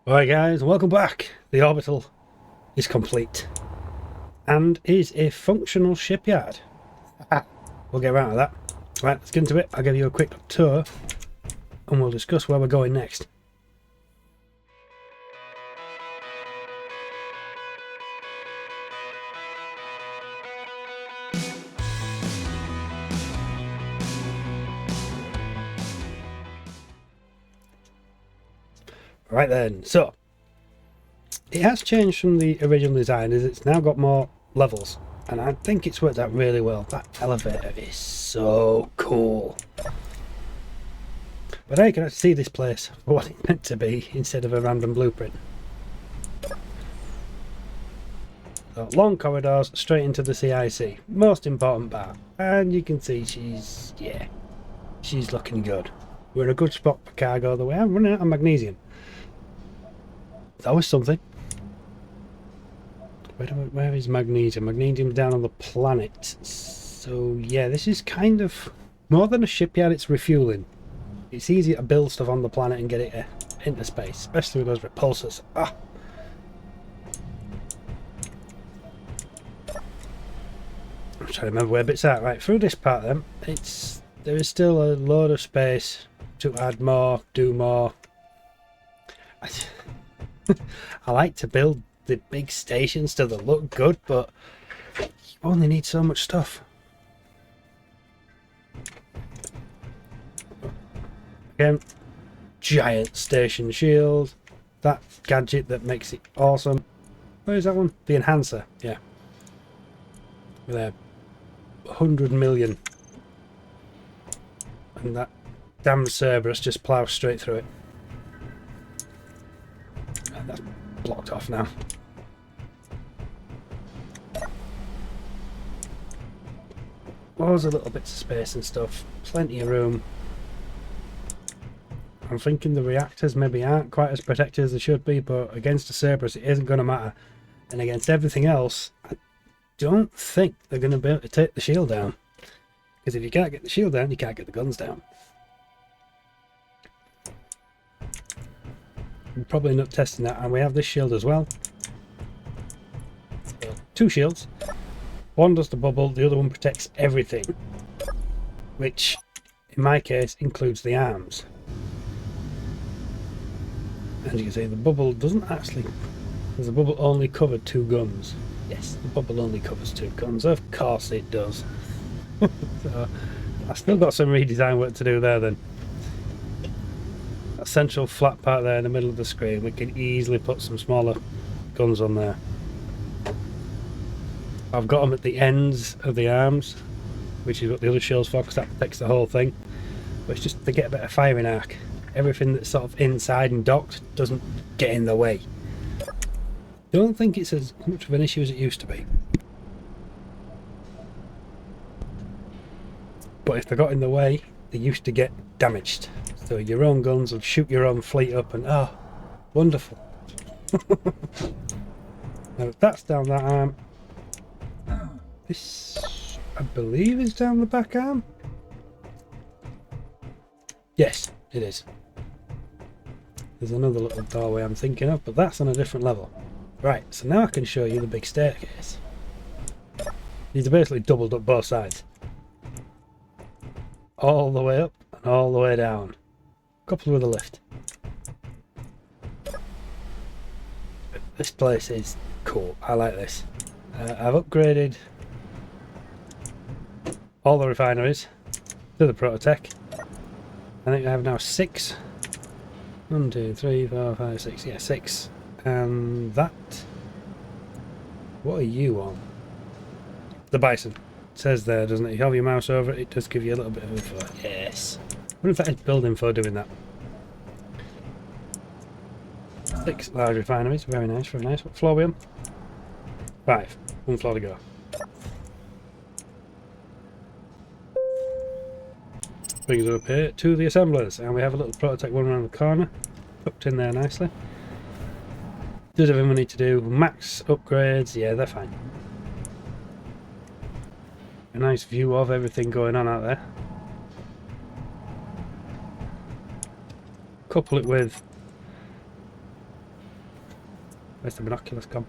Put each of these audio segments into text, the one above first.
Alright guys, welcome back. The orbital is complete and is a functional shipyard. We'll get around to that. Right, let's get into it. I'll give you a quick tour and we'll discuss where we're going next. Right then, so it has changed from the original design, as it's now got more levels, and I think it's worked out really well. That elevator is so cool. But now you can actually see this place for what it's meant to be instead of a random blueprint. So, long corridors straight into the CIC, most important part, and you can see she's looking good. We're in a good spot for cargo, the way I'm running out of magnesium. That was something. Where is magnesium? Magnesium's down on the planet. So yeah, this is kind of more than a shipyard, it's refueling. It's easy to build stuff on the planet and get it into space, especially with those repulsors. I'm trying to remember where bits are. Right, through this part then, there is still a load of space to add more, do more. I like to build the big stations so they look good, but you only need so much stuff. Again, giant station shield, that gadget that makes it awesome. Where is that one? The enhancer, yeah. With a 100 million. And that damn Cerberus just plows straight through it. And that's blocked off now. Loads of little bits of space and stuff. Plenty of room. I'm thinking the reactors maybe aren't quite as protected as they should be, but against the Cerberus it isn't going to matter. And against everything else, I don't think they're going to be able to take the shield down. Because if you can't get the shield down, you can't get the guns down. We'll probably end up testing that, and we have this shield as well. So, two shields. One does the bubble, the other one protects everything. Which, in my case, includes the arms. And you can see the bubble doesn't actually... Because the bubble only covered two guns. Yes, the bubble only covers two guns. Of course it does. So, I've still got some redesign work to do there then. That central flat part there in the middle of the screen, we can easily put some smaller guns on there. I've got them at the ends of the arms, which is what the other shield's for, because that protects the whole thing. But it's just to get a better firing arc. Everything that's sort of inside and docked doesn't get in the way. Don't think it's as much of an issue as it used to be. But if they got in the way, they used to get damaged. So your own guns will shoot your own fleet up and oh, wonderful. Now that's down that arm. This, I believe, is down the back arm. Yes, it is. There's another little doorway I'm thinking of, but that's on a different level. Right, so now I can show you the big staircase. These are basically doubled up both sides. All the way up and all the way down. Coupled with a lift. This place is cool. I like this. I've upgraded all the refineries to the Prototech. I think I have now 6. 1, 2, 3, 4, 5, 6. Yeah, 6. And that... What are you on? The Bison. It says there, doesn't it? You have your mouse over it, it does give you a little bit of info. Yes. I wonder if that is build info doing that. 6 large refineries. Very nice, very nice. What floor are we on? 5. 1 floor to go. Brings us up here to the assemblers, and we have a little Prototech one around the corner, tucked in there nicely. Does everything we need to do. Max upgrades, yeah, they're fine. A nice view of everything going on out there. Couple it with Where's the binoculars gone?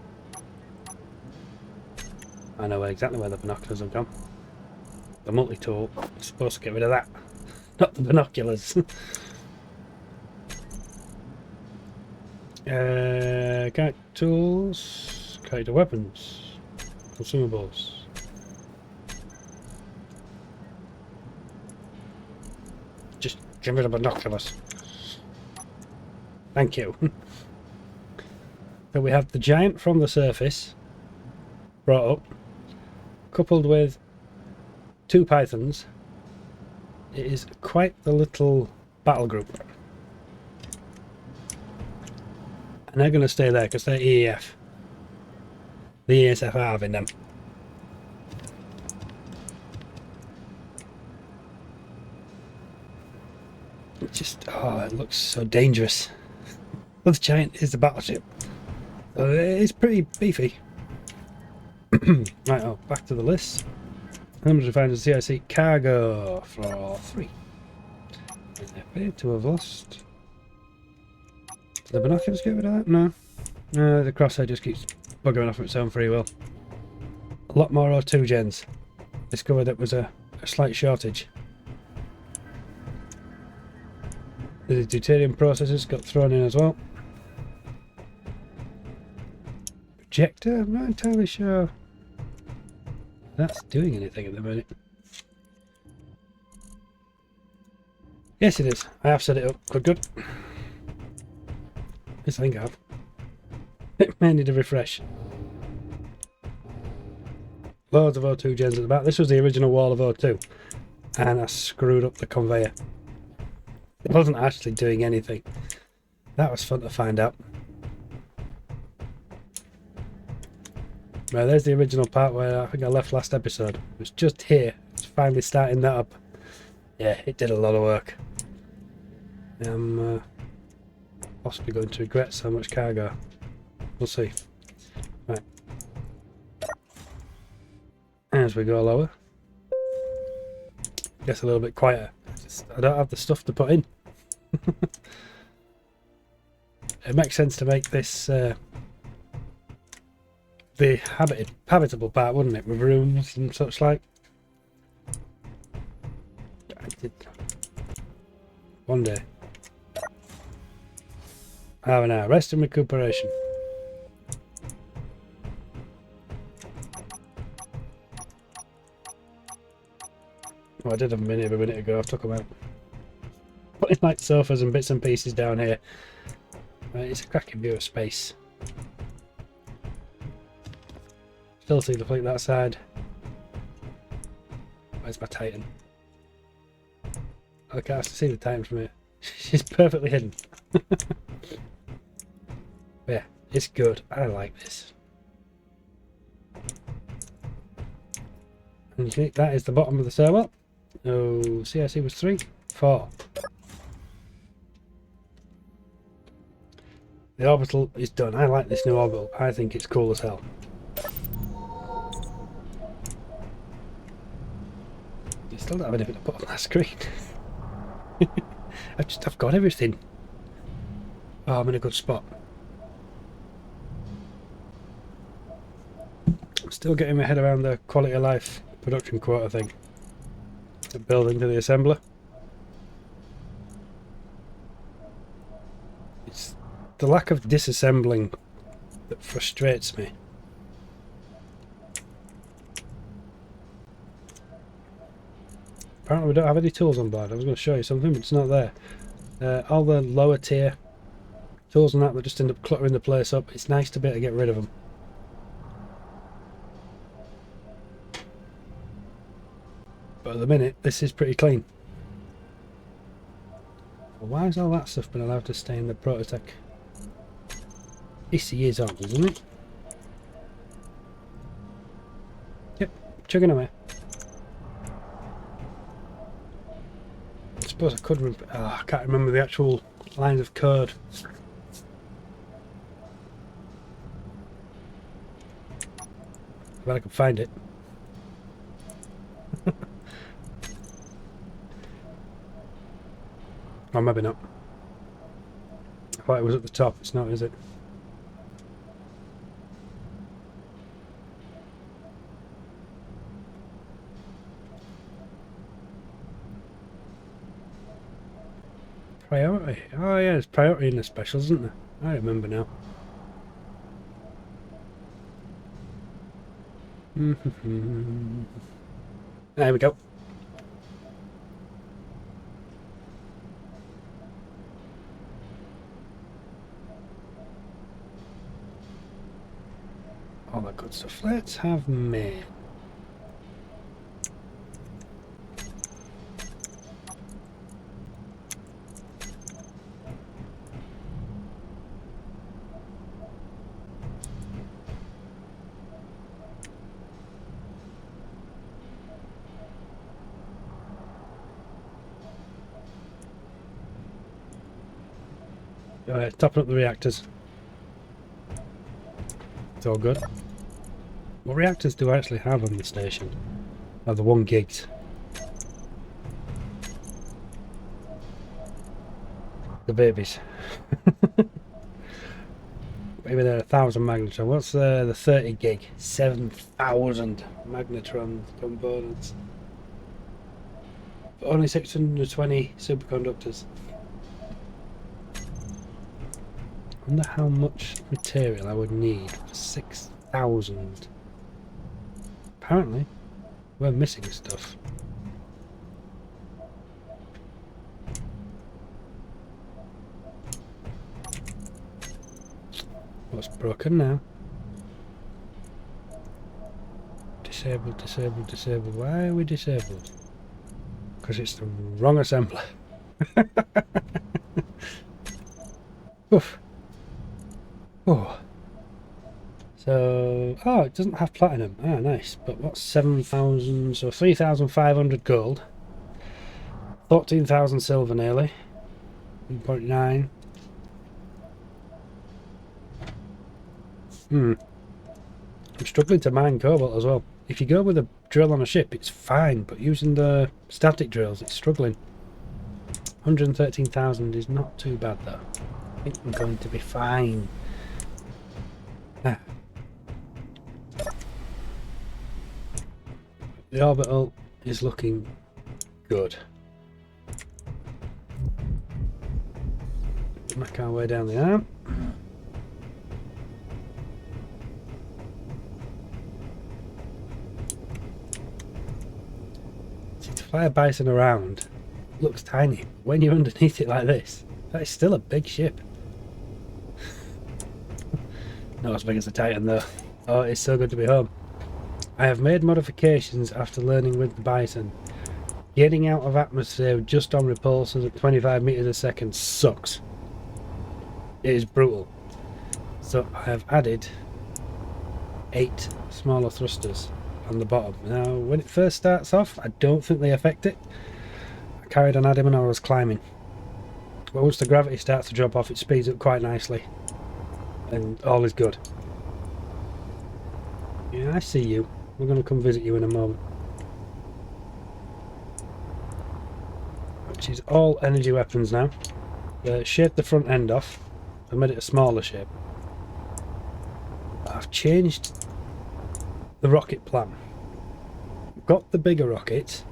I know exactly where the binoculars have gone. The multi-tool is supposed to get rid of that, not the binoculars. Character tools, character weapons, consumables. Just get rid of binoculars. Thank you. So we have the giant from the surface brought up, coupled with 2 pythons. It is quite the little battle group. And they're going to stay there because they're EEF. The ESF are having them. It just, oh, it looks so dangerous. Well, the giant is the battleship. So it's pretty beefy. Right, oh, back to the list. Numbers refined as CIC cargo for 3. They appear to have lost. Did the binoculars get rid of that? No. No, the crosshair just keeps buggering off of its own free will. A lot more O2 gens. Discovered that was a slight shortage. The deuterium processors got thrown in as well. Projector? I'm not entirely sure that's doing anything at the minute. Yes, it is. I have set it up. Good. Yes, I think I have. It may need a refresh. Loads of O2 gens at the back. This was the original wall of O2. And I screwed up the conveyor. It wasn't actually doing anything. That was fun to find out. Well, there's the original part where I think I left last episode. It was just here. It's finally starting that up. Yeah, it did a lot of work. I'm possibly going to regret so much cargo. We'll see. Right. As we go lower. Gets a little bit quieter. I don't have the stuff to put in. It makes sense to make this the habitable part, wouldn't it? With rooms and such like. I did one day. Have an hour. Rest and recuperation. Oh, I did have a minute ago. I took them out. Putting like sofas and bits and pieces down here. Right, it's a cracking view of space. Still see the fleet that side. Where's my Titan? I can't see the Titan from here. She's perfectly hidden. Yeah, it's good. I like this. And you think that is the bottom of the stairwell? Oh, CIC was 3, 4. The orbital is done. I like this new orbital. I think it's cool as hell. You still don't have anything to put on that screen. I've got everything. Oh, I'm in a good spot. I'm still getting my head around the quality of life production quota thing. To build into the assembler. It's the lack of disassembling that frustrates me. Apparently we don't have any tools on board. I was going to show you something, but it's not there. All the lower tier tools and that just end up cluttering the place up. It's nice to be able to get rid of them. But at the minute, this is pretty clean. Well, why has all that stuff been allowed to stay in the Prototech? AC is on, isn't it? Yep, chugging away. I suppose I could remember. Oh, I can't remember the actual lines of code. I bet I could find it. Or maybe not. I thought it was at the top. It's not, is it? Priority. Oh yeah, there's priority in the specials, isn't there? I remember now. There we go. All that good stuff. Let's have main. Alright, topping up the reactors. It's all good. What reactors do I actually have on the station? Oh, the 1 gigs. The babies. Maybe they're 1,000 magnetron. What's the 30 gig? 7,000 magnetron components. But only 620 superconductors. I wonder how much material I would need for 6,000. Apparently, we're missing stuff. What's broken now? Disabled, disabled, disabled. Why are we disabled? Because it's the wrong assembler. Oof. Oh. So, oh, it doesn't have platinum. Ah, nice. But what's 7,000? So 3,500 gold. 14,000 silver nearly. 1.9. I'm struggling to mine cobalt as well. If you go with a drill on a ship, it's fine, but using the static drills, it's struggling. 113,000 is not too bad though. I think I'm going to be fine. Ah. The orbital is looking good. Make our way down the arm. To fly a bison around looks tiny. When you're underneath it like this, that is still a big ship. Not as big as the Titan though. Oh, it's so good to be home. I have made modifications after learning with the bison. Getting out of atmosphere just on repulsors at 25 meters a second sucks. It is brutal. So I have added 8 smaller thrusters on the bottom. Now when it first starts off, I don't think they affect it. I carried on adding when I was climbing. But once the gravity starts to drop off, it speeds up quite nicely. And all is good. Yeah, I see you. We're going to come visit you in a moment. Which is all energy weapons now. Shaved the front end off. I made it a smaller shape. I've changed the rocket plan. Got the bigger rockets.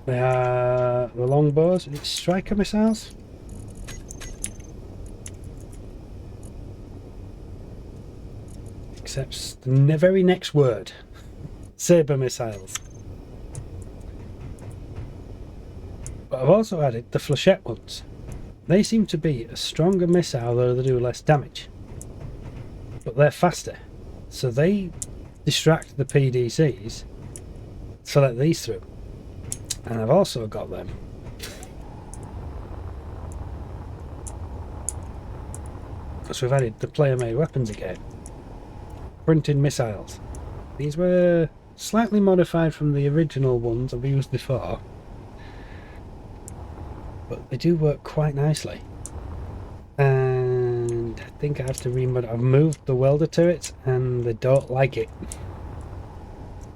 They are the longbows. It's striker missiles. Except the very next word. Saber missiles. But I've also added the flechette ones. They seem to be a stronger missile, though they do less damage. But they're faster. So they distract the PDCs to let these through. And I've also got them. So we've added the player-made weapons again. Printed missiles. These were slightly modified from the original ones I've used before. But they do work quite nicely. And I think I have to remod. I've moved the welder to it and they don't like it.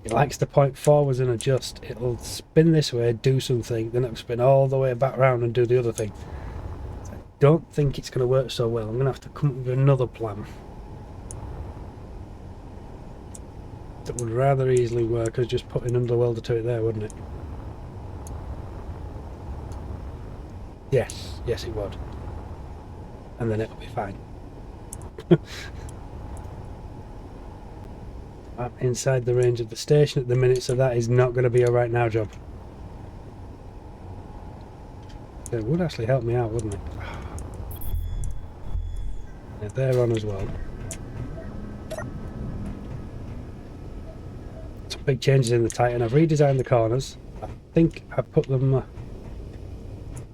It likes to point forwards and adjust. It'll spin this way, do something, then it'll spin all the way back round and do the other thing. I don't think it's going to work so well. I'm going to have to come up with another plan. That would rather easily work as just putting another welder to it there, wouldn't it? Yes, yes it would. And then it'll be fine. I'm inside the range of the station at the minute, so that is not going to be a right now job. It would actually help me out, wouldn't it? Yeah, they're on as well. Some big changes in the Titan. I've redesigned the corners. I think I put them a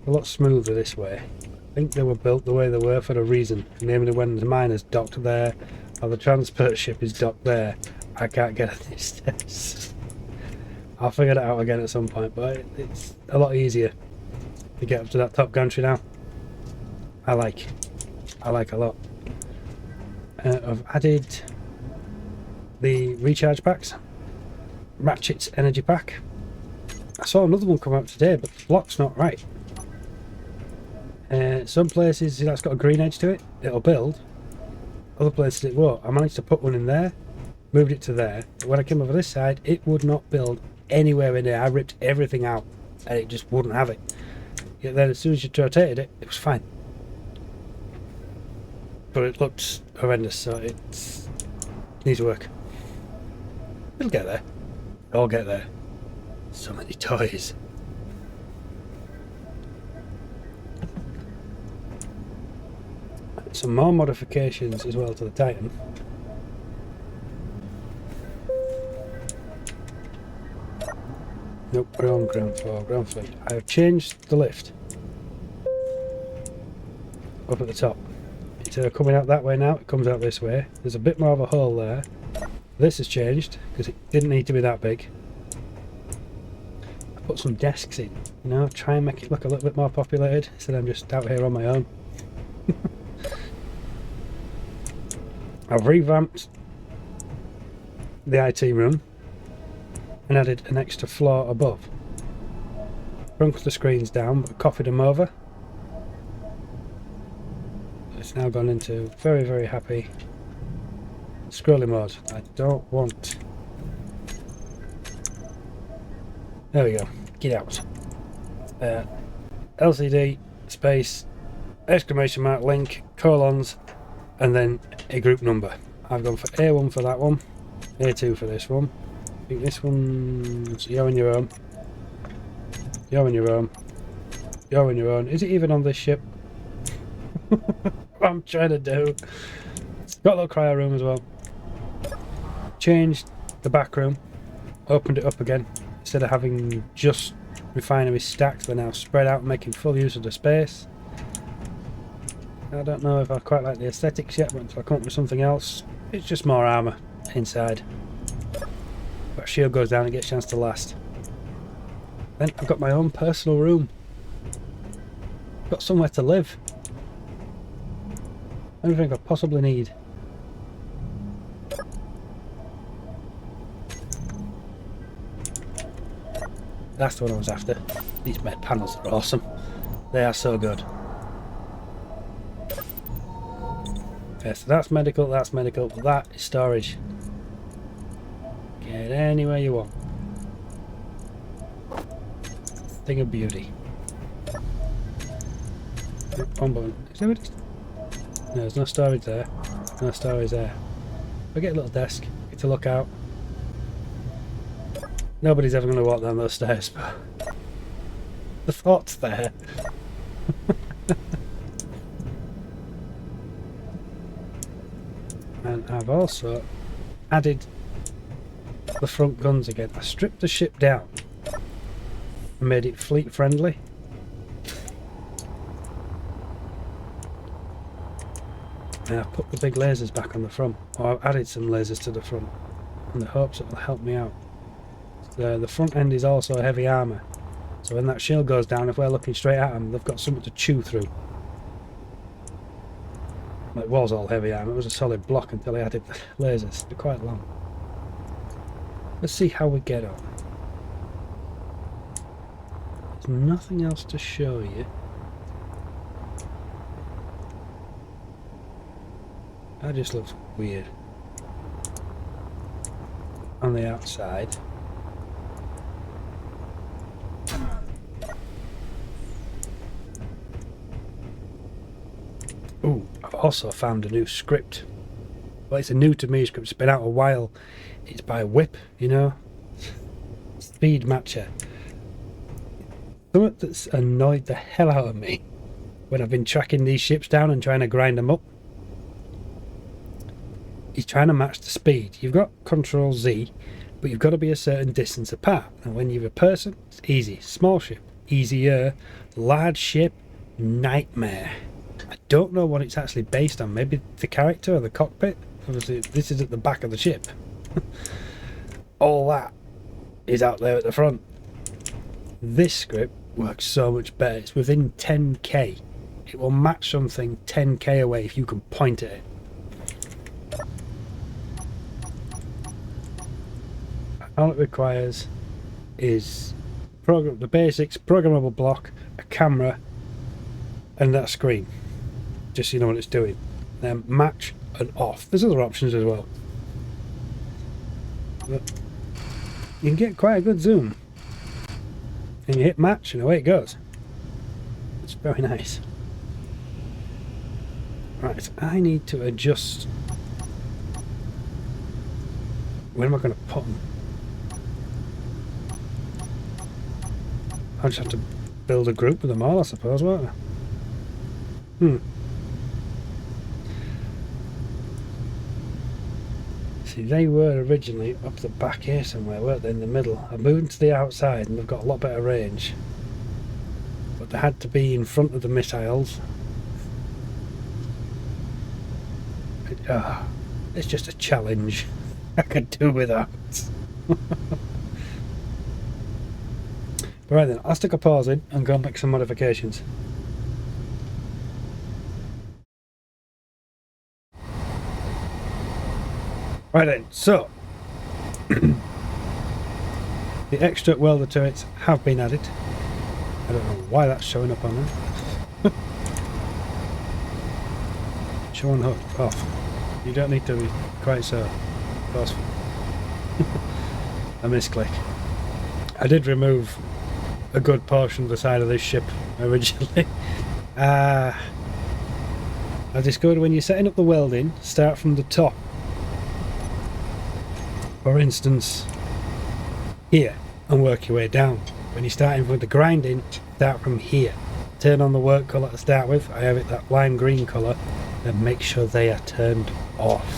lot smoother this way. I think they were built the way they were for a reason. Namely, when the miner's docked there, or the transport ship is docked there, I can't get at these stairs. I'll figure it out again at some point, but it's a lot easier to get up to that top gantry now. I like a lot. I've added the recharge packs, Ratchet's energy pack. I saw another one come out today, but the block's not right. Some places that's got a green edge to it, it'll build. Other places it won't. I managed to put one in there, moved it to there, but when I came over this side it would not build anywhere in there. I ripped everything out and it just wouldn't have it. Yet then as soon as you rotated it, it was fine. But it looks horrendous, so it needs work. It'll get there. It'll get there. So many toys. Some more modifications as well to the Titan. Nope, we're on ground floor, ground floor. I have changed the lift up at the top. It's coming out that way now, it comes out this way. There's a bit more of a hole there. This has changed because it didn't need to be that big. I put some desks in, you know, try and make it look a little bit more populated instead of I'm just out here on my own. I've revamped the IT room and added an extra floor above. Shrunk the screens down but copied them over. It's now gone into very, very happy scrolling mode. I don't want... There we go. Get out. LCD, space, exclamation mark, link, colons, and then a group number. I've gone for A1 for that one, A2 for this one. I think this one's you're on your own. You're on your own. You're on your own. Is it even on this ship? What I'm trying to do. Got a little cryo room as well. Changed the back room. Opened it up again. Instead of having just refinery stacks, they're now spread out, making full use of the space. I don't know if I quite like the aesthetics yet, but until I come up with something else, it's just more armour inside. But shield goes down and gets a chance to last. Then I've got my own personal room. Got somewhere to live. Everything I possibly need. That's what I was after. These med panels are awesome. They are so good. Okay, so that's medical, but that is storage. Get anywhere you want. Thing of beauty. One button. Is there a... No, there's no storage there. No storage there. I get a little desk, get to look out. Nobody's ever going to walk down those stairs, but the thought's there. And I've also added the front guns again. I stripped the ship down and made it fleet friendly. And I've put the big lasers back on the front, or I've added some lasers to the front in the hopes it will help me out. The front end is also heavy armour, so when that shield goes down, if we're looking straight at them, they've got something to chew through. It was all heavy armour, it was a solid block until I added the lasers. They're quite long. Let's see how we get on. There's nothing else to show you. That just looks weird on the outside. Ooh, I've also found a new script. Well, it's a new to me script. It's been out a while. It's by Whip, you know. Speed Matcher. Something that's annoyed the hell out of me when I've been tracking these ships down and trying to grind them up. He's trying to match the speed. You've got Control Z, but you've got to be a certain distance apart. And when you're a person, it's easy. Small ship, easier. Large ship, nightmare. I don't know what it's actually based on. Maybe the character or the cockpit. Obviously, this is at the back of the ship. All that is out there at the front. This script works so much better. It's within 10k. It will match something 10k away if you can point at it. All it requires is the basics, programmable block, a camera, and that screen. Just so you know what it's doing. Then match and off. There's other options as well. But you can get quite a good zoom. And you hit match and away it goes. It's very nice. Right, I need to adjust. Where am I going to put them? I'll just have to build a group with them all, I suppose, won't I? See, they were originally up the back here somewhere, weren't they, in the middle? I've moved to the outside and they've got a lot better range. But they had to be in front of the missiles. It's just a challenge. I could do without. Right then, I'll stick a pause in and go and make some modifications. Right then, so the extra welder turrets have been added. I don't know why that's showing up on there. Show on hook off. You don't need to be quite so forceful. A misclick. I did remove a good portion of the side of this ship originally. I discovered when you're setting up the welding, start from the top. For instance, here, and work your way down. When you're starting with the grinding, start from here. Turn on the work colour to start with. I have it that lime green colour, and make sure they are turned off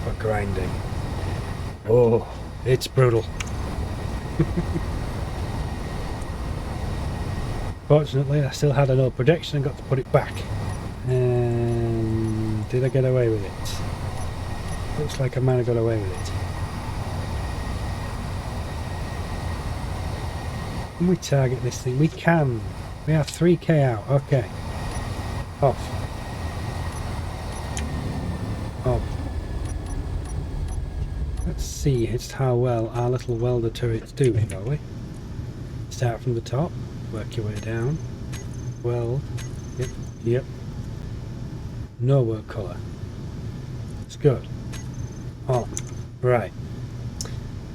for grinding. Oh, it's brutal. Fortunately, I still had an old projection and got to put it back. And did I get away with it? Looks like I might have got away with it. Can we target this thing? We can. We have 3k out. Okay. Off. Oh. Let's see just how well our little welder turret's doing, shall we? Start from the top. Work your way down. Weld. Yep. Yep. No work colour. It's good. On. Right.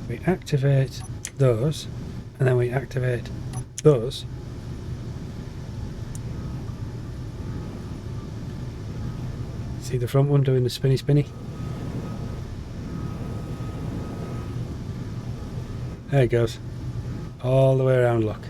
We activate those. And then we activate those. See the front one doing the spinny? There it goes. All the way around, look.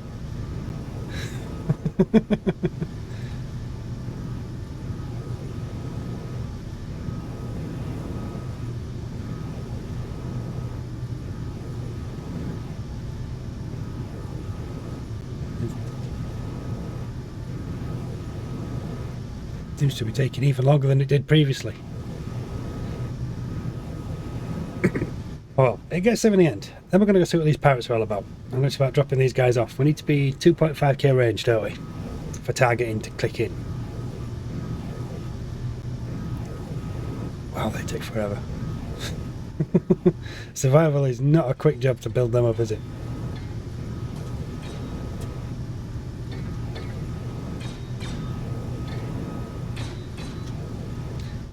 Seems to be taking even longer than it did previously. Well, it gets there in the end. Then we're going to go see what these pirates are all about. I'm going to start dropping these guys off. We need to be 2.5k range, don't we? For targeting to click in. Wow, they take forever. Survival is not a quick job to build them up, is it?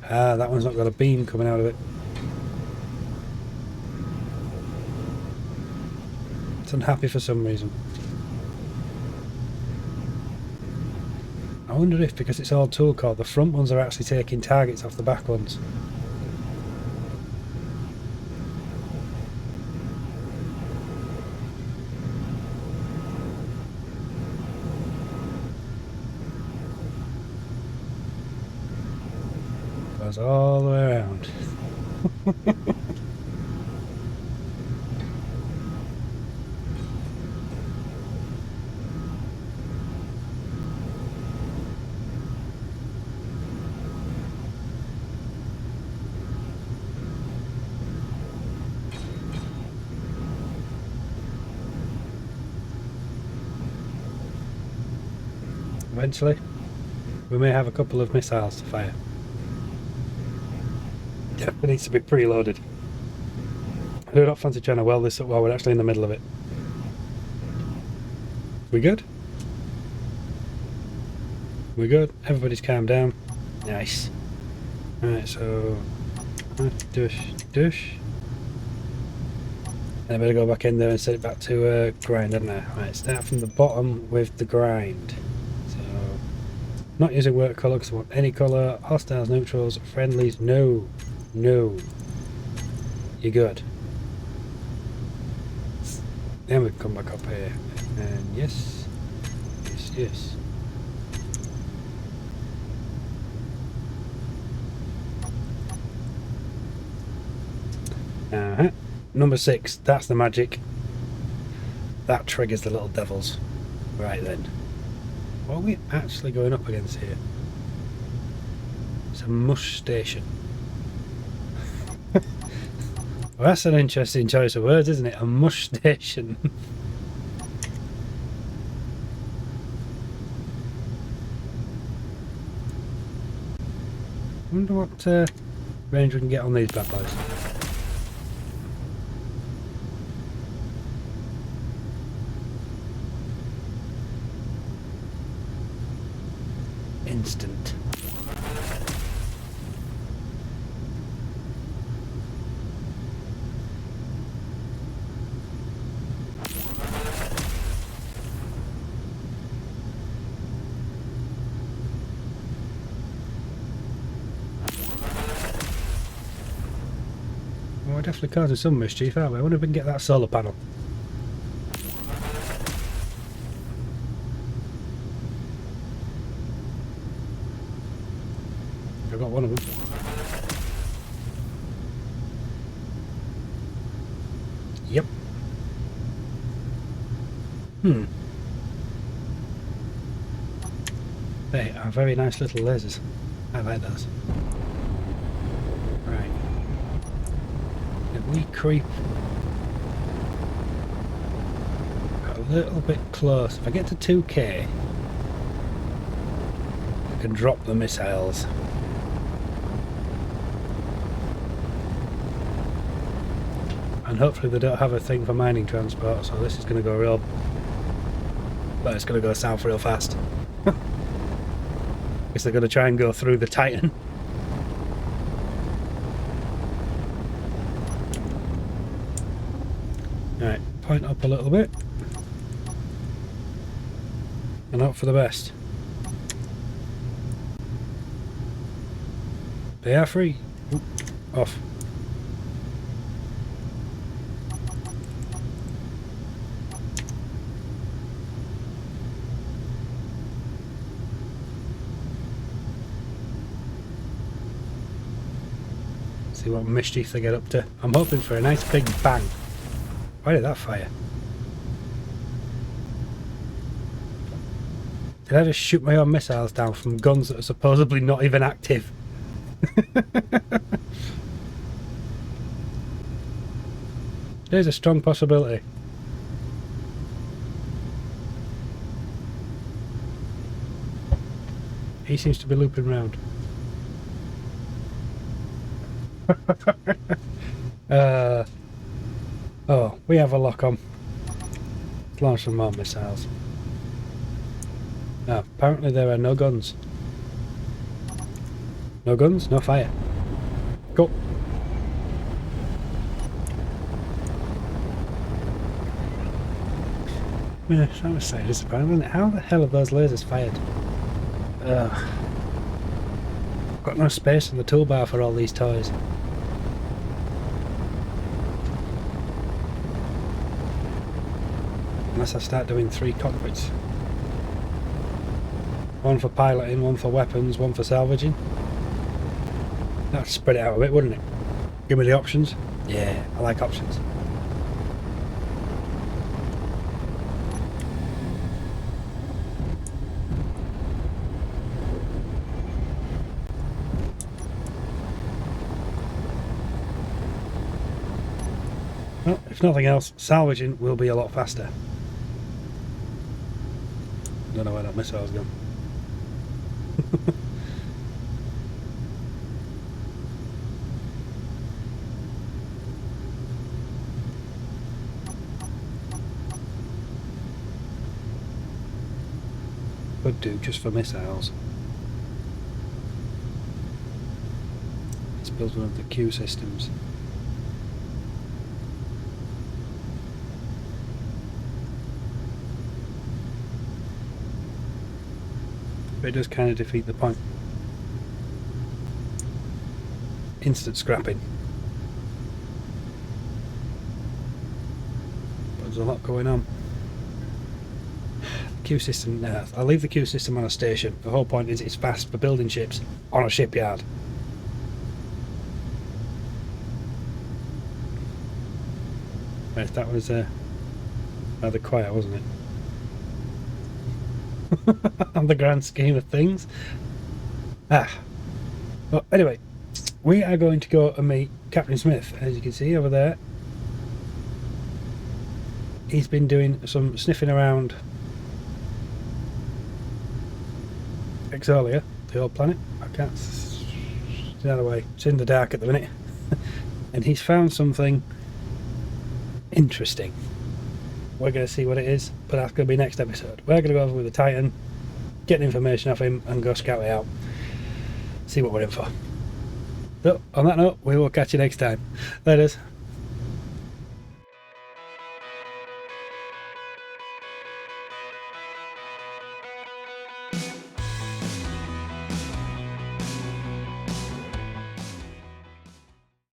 Ah, that one's not got a beam coming out of it. It's unhappy for some reason. I wonder if, because it's all tool core, the front ones are actually taking targets off the back ones. Goes all the way around. Eventually, we may have a couple of missiles to fire. Yeah, it needs to be preloaded. I do not fancy trying to weld this up while we're actually in the middle of it. We good? We good? Everybody's calmed down. Nice. Alright, so... Dush. And I better go back in there and set it back to grind, haven't I? Right, start from the bottom with the grind. So, not using work colour because I want any colour. Hostiles, neutrals, friendlies, no. No. You're good. Then we can come back up here. And yes. Yes. Number 6, that's the magic. That triggers the little devils. Right then. What are we actually going up against here? It's a mush station. Well, that's an interesting choice of words, isn't it? A mush station. I wonder what range we can get on these bad boys. Instant. Well, we're definitely causing some mischief, aren't we? I wonder if we can get that solar panel. I've got one of them. Yep. They are very nice little lasers. I like those. Right. If we creep a little bit close, if I get to 2k, I can drop the missiles. And hopefully they don't have a thing for mining transport, so this is going to go real... But it's going to go south real fast. Guess they're going to try and go through the Titan. Alright, point up a little bit. And hope for the best. They are free. Oop, off. See what mischief they get up to. I'm hoping for a nice big bang. Why did that fire? Did I just shoot my own missiles down from guns that are supposedly not even active? There's a strong possibility. He seems to be looping round. Oh, we have a lock on. Let's launch some more missiles. No, apparently there are no guns. No guns, no fire. Go. Yeah, that was so disappointing, wasn't it? How the hell have those lasers fired? Got no space in the toolbar for all these toys. Unless I start doing 3 cockpits. One for piloting, one for weapons, one for salvaging. That'd spread it out a bit, wouldn't it? Give me the options. Yeah, I like options. Well, if nothing else, salvaging will be a lot faster. Don't know where that missile's gone. Could do just for missiles. Let's build one of the Q systems. But it does kind of defeat the point. Instant scrapping. But there's a lot going on. Q system, no, I'll leave the Q system on a station. The whole point is it's fast for building ships on a shipyard. Right, that was rather quiet, wasn't it? On the grand scheme of things. Well, anyway, we are going to go and meet Captain Smith, as you can see over there. He's been doing some sniffing around Exolia, the old planet. I can't see the other way. It's in the dark at the minute. And he's found something interesting. We're going to see what it is, but that's going to be next episode. We're going to go over with the Titan, get information off him, and go scout it out. See what we're in for. So, on that note, we will catch you next time. Later.